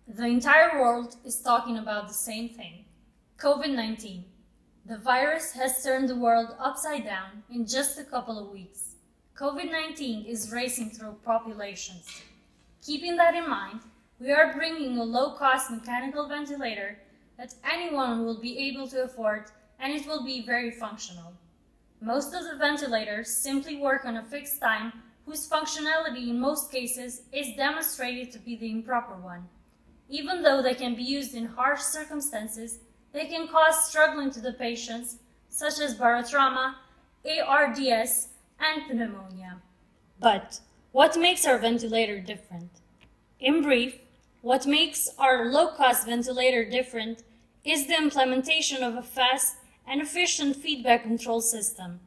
The entire world is talking about the same thing: COVID-19. The virus has turned the world upside down in just a couple of weeks. COVID-19 is racing through populations. Keeping that in mind, we are bringing a low-cost mechanical ventilator that anyone will be able to afford, and it will be very functional. Most of the ventilators simply work on a fixed time, whose functionality in most cases is demonstrated to be the improper one. Even though they can be used in harsh circumstances, they can cause struggling to the patients, such as barotrauma, ARDS, and pneumonia. But what makes our ventilator different? In brief, what makes our low-cost ventilator different is the implementation of a fast and efficient feedback control system,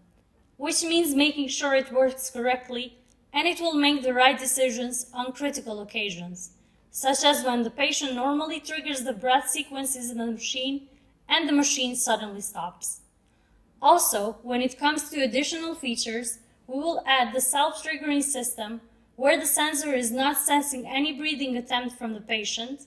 which means making sure it works correctly and it will make the right decisions on critical occasions, such as when the patient normally triggers the breath sequences in the machine and the machine suddenly stops. Also, when it comes to additional features, we will add the self-triggering system, where the sensor is not sensing any breathing attempt from the patient.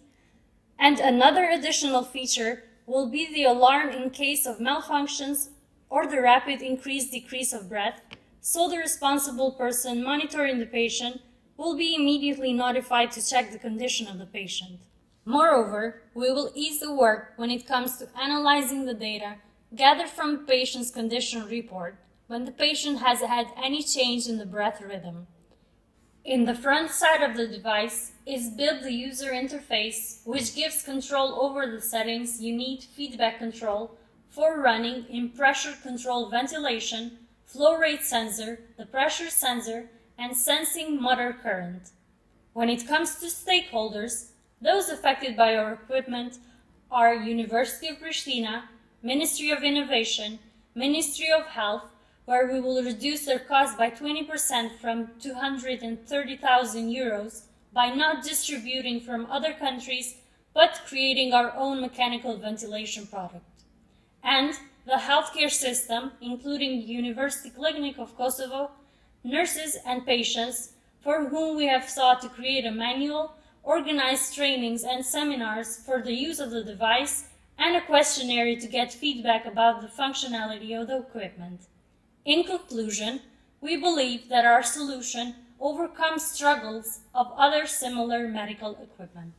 And another additional feature will be the alarm in case of malfunctions or the rapid increase-decrease of breath, so the responsible person monitoring the patient will be immediately notified to check the condition of the patient. Moreover, we will ease the work when it comes to analyzing the data gathered from the patient's condition report when the patient has had any change in the breath rhythm. In the front side of the device is built the user interface, which gives control over the settings you need feedback control for running in pressure control ventilation, flow rate sensor, the pressure sensor, and sensing motor current. When it comes to stakeholders, those affected by our equipment are University of Pristina, Ministry of Innovation, Ministry of Health, where we will reduce their cost by 20% from 230,000 euros by not distributing from other countries, but creating our own mechanical ventilation product. And the healthcare system, including the University Clinic of Kosovo, nurses and patients, for whom we have sought to create a manual, organize trainings and seminars for the use of the device, and a questionnaire to get feedback about the functionality of the equipment. In conclusion, we believe that our solution overcomes struggles of other similar medical equipment.